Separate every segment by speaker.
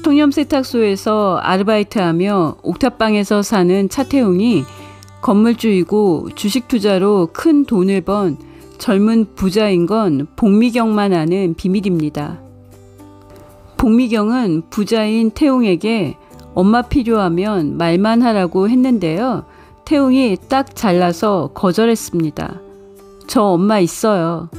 Speaker 1: 청렴세탁소에서 아르바이트하며 옥탑방에서 사는 차태웅이 건물주이고 주식 투자로 큰 돈을 번 젊은 부자인 건 복미경만 아는 비밀입니다. 복미경은 부자인 태웅에게 엄마 필요하면 말만 하라고 했는데요. 태웅이 딱 잘라서 거절했습니다. 저 엄마 있어요.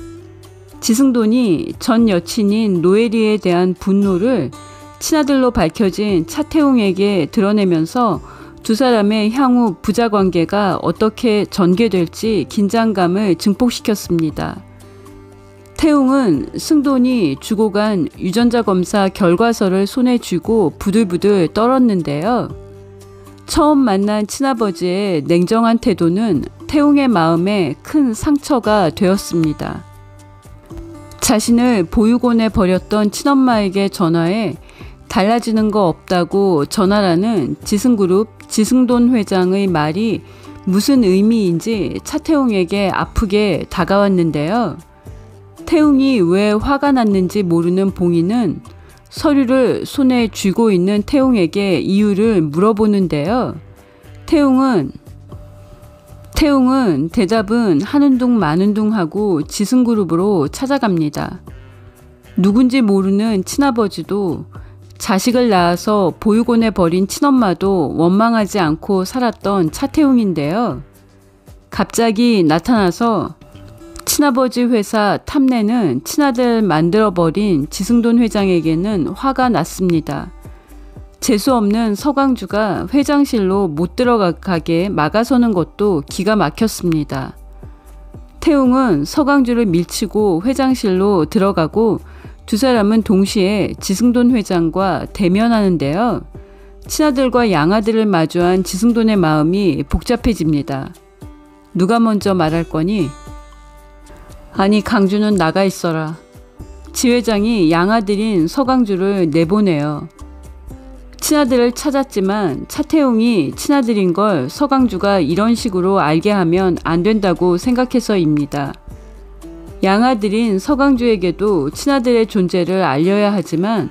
Speaker 1: 지승돈이 전 여친인 노예리에 대한 분노를 친아들로 밝혀진 차태웅에게 드러내면서 두 사람의 향후 부자 관계가 어떻게 전개될지 긴장감을 증폭시켰습니다. 태웅은 승돈이 주고 간 유전자 검사 결과서를 손에 쥐고 부들부들 떨었는데요. 처음 만난 친아버지의 냉정한 태도는 태웅의 마음에 큰 상처가 되었습니다. 자신을 보육원에 버렸던 친엄마에게 전화해 달라지는 거 없다고 전하라는 지승그룹 지승돈 회장의 말이 무슨 의미인지 차태웅에게 아프게 다가왔는데요. 태웅이 왜 화가 났는지 모르는 봉인은 서류를 손에 쥐고 있는 태웅에게 이유를 물어보는데요. 태웅은 대답은 하는 둥 마는 둥 하고 지승그룹으로 찾아갑니다. 누군지 모르는 친아버지도 자식을 낳아서 보육원에 버린 친엄마도 원망하지 않고 살았던 차태웅인데요. 갑자기 나타나서 친아버지 회사 탐내는 친아들 만들어버린 지승돈 회장에게는 화가 났습니다. 재수없는 서광주가 회장실로 못 들어가게 막아서는 것도 기가 막혔습니다. 태웅은 서광주를 밀치고 회장실로 들어가고 두 사람은 동시에 지승돈 회장과 대면하는데요. 친아들과 양아들을 마주한 지승돈의 마음이 복잡해집니다. 누가 먼저 말할 거니? 아니, 강주는 나가 있어라. 지 회장이 양아들인 서광주를 내보내요. 친아들을 찾았지만 차태웅이 친아들인 걸 서광주가 이런 식으로 알게 하면 안 된다고 생각해서입니다. 양아들인 서광주에게도 친아들의 존재를 알려야 하지만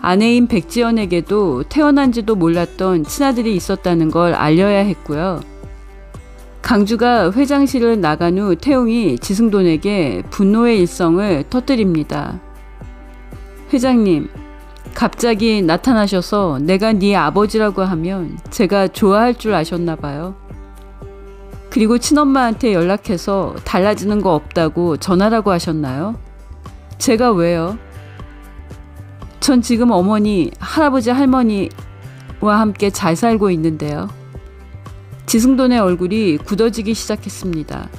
Speaker 1: 아내인 백지연에게도 태어난지도 몰랐던 친아들이 있었다는 걸 알려야 했고요. 강주가 회장실을 나간 후 태웅이 지승돈에게 분노의 일성을 터뜨립니다. 회장님, 갑자기 나타나셔서 내가 네 아버지라고 하면 제가 좋아할 줄 아셨나 봐요. 그리고 친엄마한테 연락해서 달라지는 거 없다고 전화라고 하셨나요? 제가 왜요? 전 지금 어머니, 할아버지, 할머니와 함께 잘 살고 있는데요. 지승돈의 얼굴이 굳어지기 시작했습니다.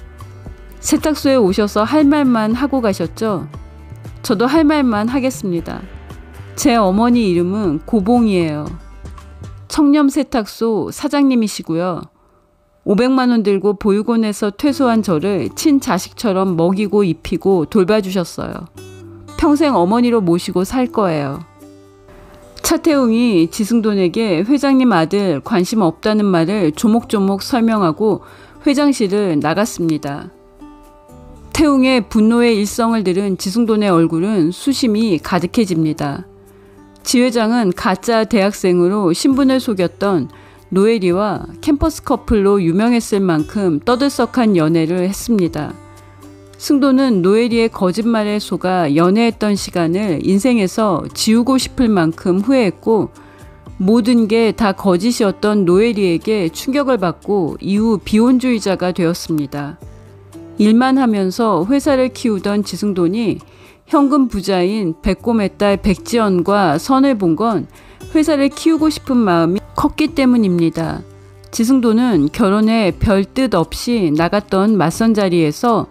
Speaker 1: 세탁소에 오셔서 할 말만 하고 가셨죠? 저도 할 말만 하겠습니다. 제 어머니 이름은 고봉이에요. 청렴세탁소 사장님이시고요. 500만 원 들고 보육원에서 퇴소한 저를 친자식처럼 먹이고 입히고 돌봐주셨어요. 평생 어머니로 모시고 살 거예요. 차태웅이 지승돈에게 회장님 아들 관심 없다는 말을 조목조목 설명하고 회장실을 나갔습니다. 태웅의 분노의 일성을 들은 지승돈의 얼굴은 수심이 가득해집니다. 지 회장은 가짜 대학생으로 신분을 속였던 노예리와 캠퍼스 커플로 유명했을 만큼 떠들썩한 연애를 했습니다. 승돈은 노예리의 거짓말에 속아 연애했던 시간을 인생에서 지우고 싶을 만큼 후회했고 모든 게 다 거짓이었던 노예리에게 충격을 받고 이후 비혼주의자가 되었습니다. 일만 하면서 회사를 키우던 지승돈이 현금 부자인 백곰의 딸 백지연과 선을 본 건 회사를 키우고 싶은 마음이 컸기 때문입니다. 지승돈은 결혼에 별 뜻 없이 나갔던 맞선 자리에서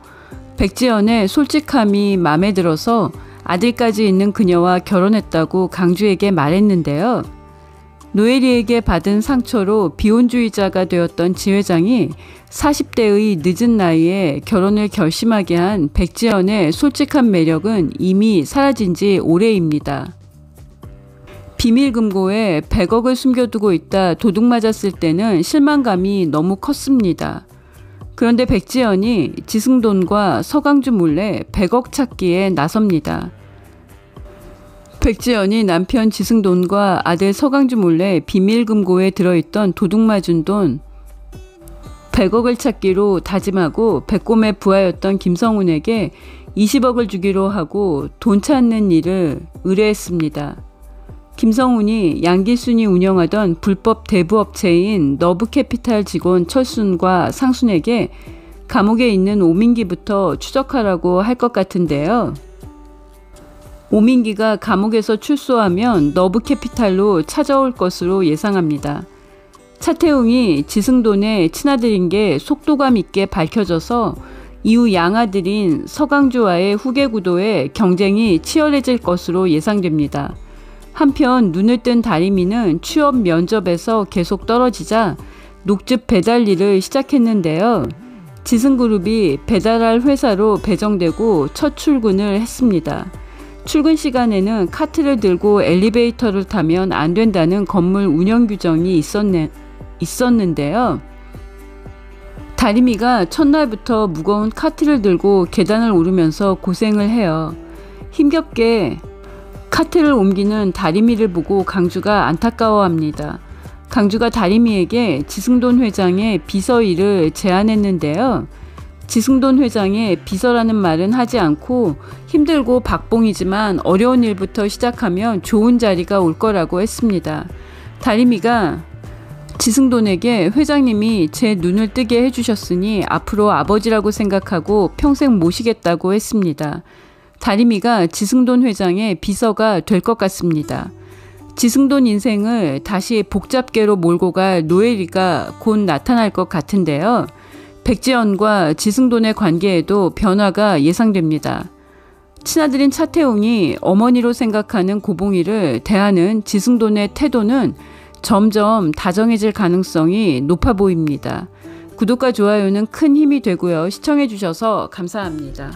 Speaker 1: 백지연의 솔직함이 마음에 들어서 아들까지 있는 그녀와 결혼했다고 강주에게 말했는데요. 노예리에게 받은 상처로 비혼주의자가 되었던 지 회장이 40대의 늦은 나이에 결혼을 결심하게 한 백지연의 솔직한 매력은 이미 사라진 지 오래입니다. 비밀금고에 100억을 숨겨두고 있다 도둑 맞았을 때는 실망감이 너무 컸습니다. 그런데 백지연이 지승돈과 서광주 몰래 100억 찾기에 나섭니다. 백지연이 남편 지승돈과 아들 서강주 몰래 비밀금고에 들어있던 도둑맞은 돈 100억을 찾기로 다짐하고 백곰의 부하였던 김성훈에게 20억을 주기로 하고 돈 찾는 일을 의뢰했습니다. 김성훈이 양길순이 운영하던 불법 대부업체인 너브캐피탈 직원 철순과 상순에게 감옥에 있는 오민기부터 추적하라고 할 것 같은데요. 오민기가 감옥에서 출소하면 너브캐피탈로 찾아올 것으로 예상합니다. 차태웅이 지승돈의 친아들인 게 속도감 있게 밝혀져서 이후 양아들인 서강주와의 후계 구도에 경쟁이 치열해질 것으로 예상됩니다. 한편 눈을 뜬 다리미는 취업 면접에서 계속 떨어지자 녹즙 배달 일을 시작했는데요. 지승그룹이 배달할 회사로 배정되고 첫 출근을 했습니다. 출근 시간에는 카트를 들고 엘리베이터를 타면 안 된다는 건물 운영 규정이 있었는데요. 다리미가 첫날부터 무거운 카트를 들고 계단을 오르면서 고생을 해요. 힘겹게 카트를 옮기는 다리미를 보고 강주가 안타까워합니다. 강주가 다리미에게 지승돈 회장의 비서 일을 제안했는데요. 지승돈 회장의 비서라는 말은 하지 않고 힘들고 박봉이지만 어려운 일부터 시작하면 좋은 자리가 올 거라고 했습니다. 다리미가 지승돈에게 회장님이 제 눈을 뜨게 해주셨으니 앞으로 아버지라고 생각하고 평생 모시겠다고 했습니다. 다리미가 지승돈 회장의 비서가 될 것 같습니다. 지승돈 인생을 다시 복잡계로 몰고 갈 노엘이가 곧 나타날 것 같은데요. 백지연과 지승돈의 관계에도 변화가 예상됩니다. 친아들인 차태웅이 어머니로 생각하는 고봉이를 대하는 지승돈의 태도는 점점 다정해질 가능성이 높아 보입니다. 구독과 좋아요는 큰 힘이 되고요. 시청해 주셔서 감사합니다.